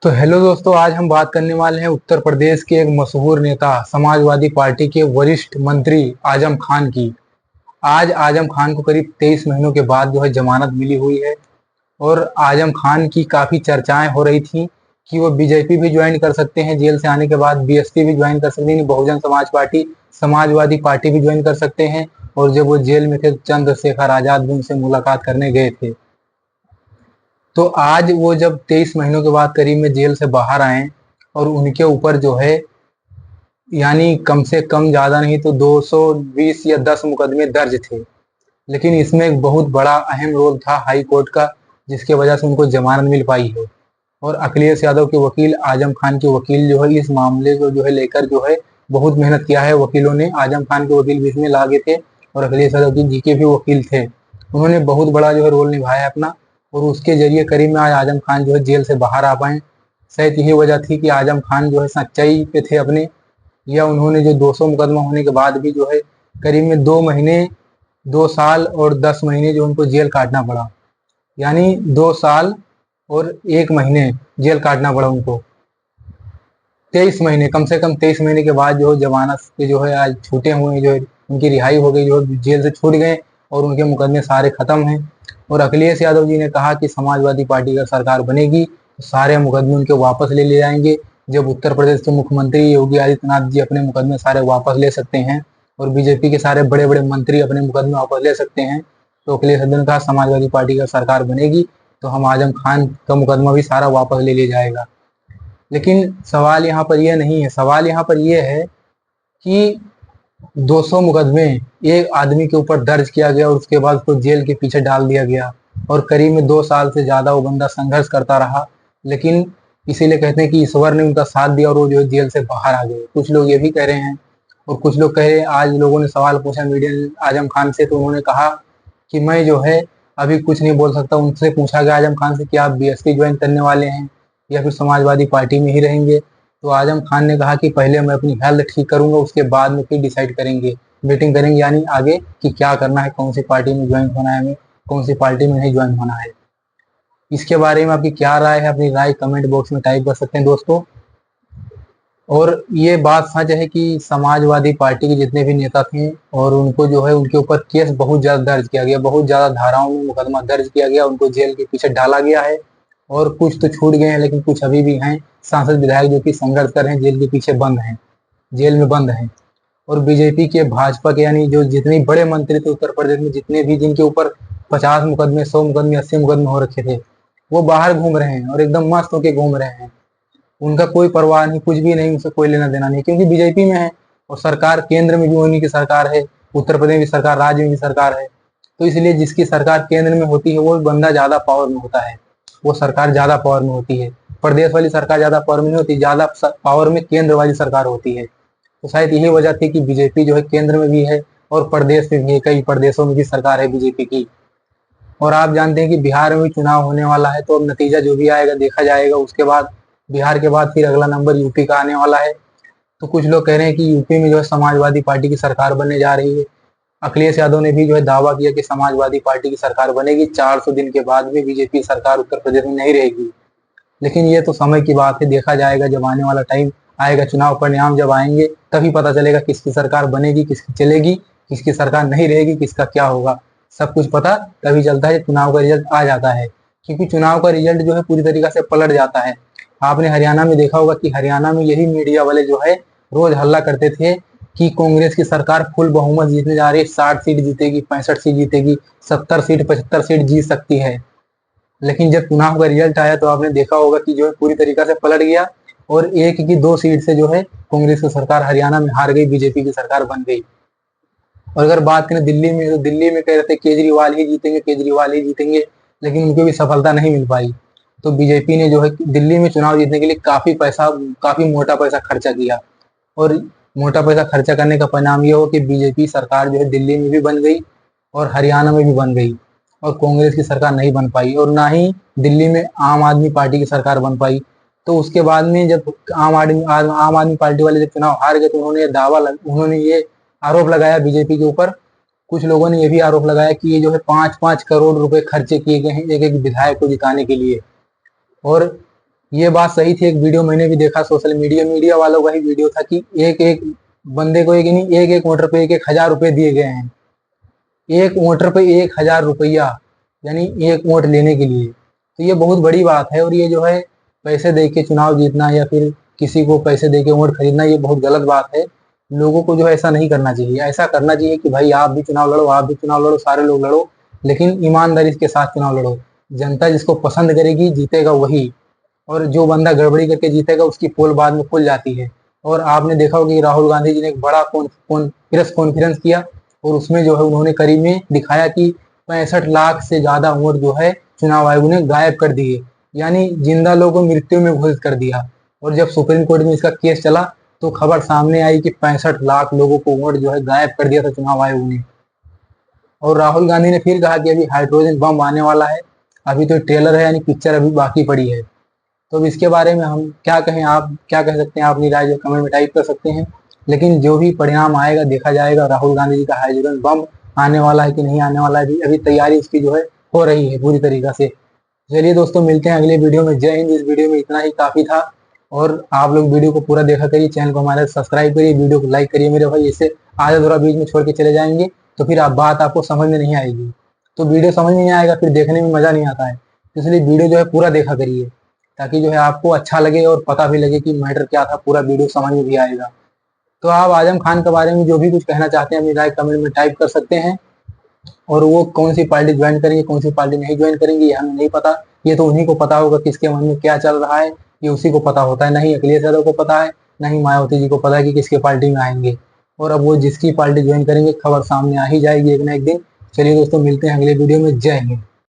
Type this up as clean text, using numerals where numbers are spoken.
तो हेलो दोस्तों, आज हम बात करने वाले हैं उत्तर प्रदेश के एक मशहूर नेता समाजवादी पार्टी के वरिष्ठ मंत्री आजम खान की। आज आजम खान को करीब 23 महीनों के बाद जो है जमानत मिली हुई है। और आजम खान की काफी चर्चाएं हो रही थी कि वो बीजेपी भी ज्वाइन कर सकते हैं, जेल से आने के बाद बीएसपी भी ज्वाइन कर सकते हैं, बहुजन समाज पार्टी, समाजवादी पार्टी भी ज्वाइन कर सकते हैं। और जब वो जेल में थे तो चंद्रशेखर आजाद भी उनसे मुलाकात करने गए थे। तो आज वो जब 23 महीनों के बाद करीब में जेल से बाहर आए और उनके ऊपर जो है यानी कम से कम ज्यादा नहीं तो 220 या 10 मुकदमे दर्ज थे। लेकिन इसमें एक बहुत बड़ा अहम रोल था हाई कोर्ट का, जिसके वजह से उनको जमानत मिल पाई है। और अखिलेश यादव के वकील, आजम खान के वकील जो है इस मामले को जो है लेकर जो है बहुत मेहनत किया है। वकीलों ने आजम खान के वकील भी इसमें लागे थे और अखिलेश यादव जी के भी वकील थे। उन्होंने बहुत बड़ा जो है रोल निभाया अपना, और उसके जरिए करीब में आज आजम खान जो है जेल से बाहर आ पाए। शायद यही वजह थी कि आजम खान जो है सच्चाई पे थे अपने, या उन्होंने जो 200 मुकदमा होने के बाद भी जो है करीब में 2 महीने, 2 साल और 10 महीने जो उनको जेल काटना पड़ा। यानी 2 साल और 1 महीने जेल काटना पड़ा उनको। 23 महीने, कम से कम 23 महीने के बाद जो है जमानत पे जो है आज छूटे हुए जो है उनकी रिहाई हो गई, जो है जेल से छूट गए और उनके मुकदमे सारे खत्म हैं। और अखिलेश यादव जी ने कहा कि समाजवादी पार्टी का सरकार बनेगी तो सारे मुकदमे उनके वापस ले लिए जाएंगे। जब उत्तर प्रदेश के मुख्यमंत्री योगी आदित्यनाथ जी अपने मुकदमे सारे वापस ले सकते हैं और बीजेपी के सारे बड़े बड़े मंत्री अपने मुकदमे वापस ले सकते हैं, तो अखिलेश यादव ने कहा समाजवादी पार्टी का सरकार बनेगी तो हम आजम खान का मुकदमा भी सारा वापस ले लिया जाएगा। लेकिन सवाल यहाँ पर यह नहीं है, सवाल यहाँ पर यह है कि 200 मुकदमे एक आदमी के ऊपर दर्ज किया गया और उसके बाद उसको जेल के पीछे डाल दिया गया और करीब में 2 साल से ज्यादा वो बंदा संघर्ष करता रहा। लेकिन इसीलिए कहते हैं कि ईश्वर ने उनका साथ दिया और वो जो है जेल से बाहर आ गए। कुछ लोग ये भी कह रहे हैं और कुछ लोग कह रहे हैं, आज लोगों ने सवाल पूछा मीडिया ने आजम खान से, तो उन्होंने कहा कि मैं जो है अभी कुछ नहीं बोल सकता। उनसे पूछा गया आजम खान से कि आप बीएसपी ज्वाइन करने वाले हैं या फिर समाजवादी पार्टी में ही रहेंगे, तो आजम खान ने कहा कि पहले मैं अपनी हेल्थ ठीक करूंगा, उसके बाद में फिर डिसाइड करेंगे, मीटिंग करेंगे यानी आगे कि क्या करना है, कौन सी पार्टी में ज्वाइन होना है, हमें कौन सी पार्टी में नहीं ज्वाइन होना है। इसके बारे में आपकी क्या राय है, अपनी राय कमेंट बॉक्स में टाइप कर सकते हैं दोस्तों। और ये बात सच है कि समाजवादी पार्टी के जितने भी नेता थे और उनको जो है उनके ऊपर केस बहुत ज्यादा दर्ज किया गया, बहुत ज्यादा धाराओं में मुकदमा दर्ज किया गया, उनको जेल के पीछे डाला गया है। और कुछ तो छूट गए हैं लेकिन कुछ अभी भी हैं सांसद विधायक जो कि संघर्ष कर रहे हैं, जेल के पीछे बंद हैं, जेल में बंद हैं। और बीजेपी के, भाजपा के यानी जो जितने बड़े मंत्री थे उत्तर प्रदेश में, जितने भी जिनके ऊपर 50 मुकदमे, 100 मुकदमे, 80 मुकदमे हो रखे थे, वो बाहर घूम रहे हैं और एकदम मस्त होके घूम रहे हैं। उनका कोई परवाह नहीं, कुछ भी नहीं, उनसे कोई लेना देना नहीं, क्योंकि बीजेपी में है और सरकार केंद्र में भी उन्हीं की सरकार है, उत्तर प्रदेश की सरकार, राज्य में भी सरकार है। तो इसलिए जिसकी सरकार केंद्र में होती है वो बंदा ज्यादा पावर में होता है, वो सरकार ज्यादा पावर में होती है। प्रदेश वाली सरकार ज्यादा पावर में नहीं होती, ज्यादा पावर में केंद्र वाली सरकार होती है। तो शायद यही वजह थी कि बीजेपी जो है केंद्र में भी है और प्रदेश में भी है, कई प्रदेशों में भी सरकार है बीजेपी की। और आप जानते हैं कि बिहार में भी चुनाव होने वाला है, तो अब नतीजा जो भी आएगा देखा जाएगा। उसके बाद बिहार के बाद फिर अगला नंबर यूपी का आने वाला है। तो कुछ लोग कह रहे हैं कि यूपी में जो है समाजवादी पार्टी की सरकार बनने जा रही है। अखिलेश यादव ने भी जो है दावा किया कि समाजवादी पार्टी की सरकार बनेगी, 400 दिन के बाद भी बीजेपी सरकार उत्तर प्रदेश में नहीं रहेगी। लेकिन ये तो समय की बात है, देखा जाएगा जब आने वाला टाइम आएगा, चुनाव परिणाम जब आएंगे तभी पता चलेगा किसकी सरकार बनेगी, किसकी चलेगी, किसकी सरकार नहीं रहेगी, किसका क्या होगा। सब कुछ पता तभी चलता है जब चुनाव का रिजल्ट आ जाता है, क्योंकि चुनाव का रिजल्ट जो है पूरी तरीके से पलट जाता है। आपने हरियाणा में देखा होगा कि हरियाणा में यही मीडिया वाले जो है रोज हल्ला करते थे कि कांग्रेस की सरकार फुल बहुमत जीतने जा रही है, 60 सीट जीतेगी, 65 सीट जीतेगी, 70 सीट, 75 सीट जीत सकती है। लेकिन जब चुनाव का रिजल्ट आया तो आपने देखा होगा कि जो है पूरी तरीके से पलट गया और 1 की 2 सीट से जो है कांग्रेस की सरकार हरियाणा में हार गई, बीजेपी की सरकार बन गई। और अगर बात करें दिल्ली में, तो दिल्ली में कह रहे थे केजरीवाल ही जीतेंगे, केजरीवाल ही जीतेंगे, लेकिन उनको भी सफलता नहीं मिल पाई। तो बीजेपी ने जो है दिल्ली में चुनाव जीतने के लिए काफी मोटा पैसा खर्चा किया। और मोटा पैसा खर्चा करने का परिणाम ये हो कि बीजेपी सरकार जो है दिल्ली में भी बन गई और हरियाणा में भी बन गई, और कांग्रेस की सरकार नहीं बन पाई और ना ही दिल्ली में आम आदमी पार्टी की सरकार बन पाई। तो उसके बाद में जब आम आदमी पार्टी वाले जब चुनाव हार गए तो उन्होंने ये आरोप लगाया बीजेपी के ऊपर। कुछ लोगों ने ये भी आरोप लगाया कि ये जो है 5-5 करोड़ रुपए खर्चे किए गए हैं एक एक विधायक को जिताने के लिए। और ये बात सही थी। एक वीडियो मैंने भी देखा सोशल मीडिया वालों का ही वीडियो था कि एक एक बंदे को एक नहीं, एक एक वोटर पे एक 1,000 रुपए दिए गए हैं। एक वोटर पे 1,000 रुपया, यानी एक वोट लेने के लिए। तो ये बहुत बड़ी बात है। और ये जो है पैसे दे के चुनाव जीतना या फिर किसी को पैसे दे के वोट खरीदना, ये बहुत गलत बात है। लोगों को जो है ऐसा नहीं करना चाहिए। ऐसा करना चाहिए कि भाई आप भी चुनाव लड़ो, आप भी चुनाव लड़ो, सारे लोग लड़ो, लेकिन ईमानदारी के साथ चुनाव लड़ो। जनता जिसको पसंद करेगी जीतेगा वही, और जो बंदा गड़बड़ी करके जीतेगा उसकी पोल बाद में खुल जाती है। और आपने देखा होगा कि राहुल गांधी जी ने एक बड़ा प्रेस कॉन्फ्रेंस किया, और उसमें जो है उन्होंने करीब में दिखाया कि 65 लाख से ज्यादा वोट जो है चुनाव आयोग ने गायब कर दिए, यानी जिंदा लोगों को मृत्यु में घोषित कर दिया। और जब सुप्रीम कोर्ट में इसका केस चला तो खबर सामने आई कि 65 लाख लोगों को वोट जो है गायब कर दिया था चुनाव आयोग ने। और राहुल गांधी ने फिर कहा कि अभी हाइड्रोजन बम आने वाला है, अभी तो ट्रेलर है, यानी पिक्चर अभी बाकी पड़ी है। तो अब इसके बारे में हम क्या कहें, आप क्या कह सकते हैं, अपनी राय जो कमेंट में टाइप कर सकते हैं। लेकिन जो भी परिणाम आएगा देखा जाएगा। राहुल गांधी जी का हाइड्रोजन बम आने वाला है कि नहीं आने वाला है, अभी तैयारी उसकी जो है हो रही है पूरी तरीका से। चलिए दोस्तों, मिलते हैं अगले वीडियो में। जय हिंद। इस वीडियो में इतना ही काफी था, और आप लोग वीडियो को पूरा देखा करिए, चैनल को हमारे सब्सक्राइब करिए, वीडियो को लाइक करिए मेरे भाई। इससे आधा थोड़ा बीच में छोड़ के चले जाएंगे तो फिर आप बात आपको समझ में नहीं आएगी, तो वीडियो समझ में नहीं आएगा, फिर देखने में मजा नहीं आता है। इसलिए वीडियो जो है पूरा देखा करिए, ताकि जो है आपको अच्छा लगे और पता भी लगे कि मैटर क्या था, पूरा वीडियो समझ में भी आएगा। तो आप आजम खान के बारे में जो भी कुछ कहना चाहते हैं अपनी राय कमेंट में टाइप कर सकते हैं। और वो कौन सी पार्टी ज्वाइन करेंगे, कौन सी पार्टी नहीं ज्वाइन करेंगे, ये हमें नहीं पता। ये तो उन्हीं को पता होगा किसके मन में क्या चल रहा है, ये उसी को पता होता है। ना ही अखिलेश यादव को पता है, ना ही मायावती जी को पता है कि किसके पार्टी में आएंगे। और अब वो जिसकी पार्टी ज्वाइन करेंगे खबर सामने आ ही जाएगी एक ना एक दिन। चलिए दोस्तों, मिलते हैं अगले वीडियो में। जय हिंद।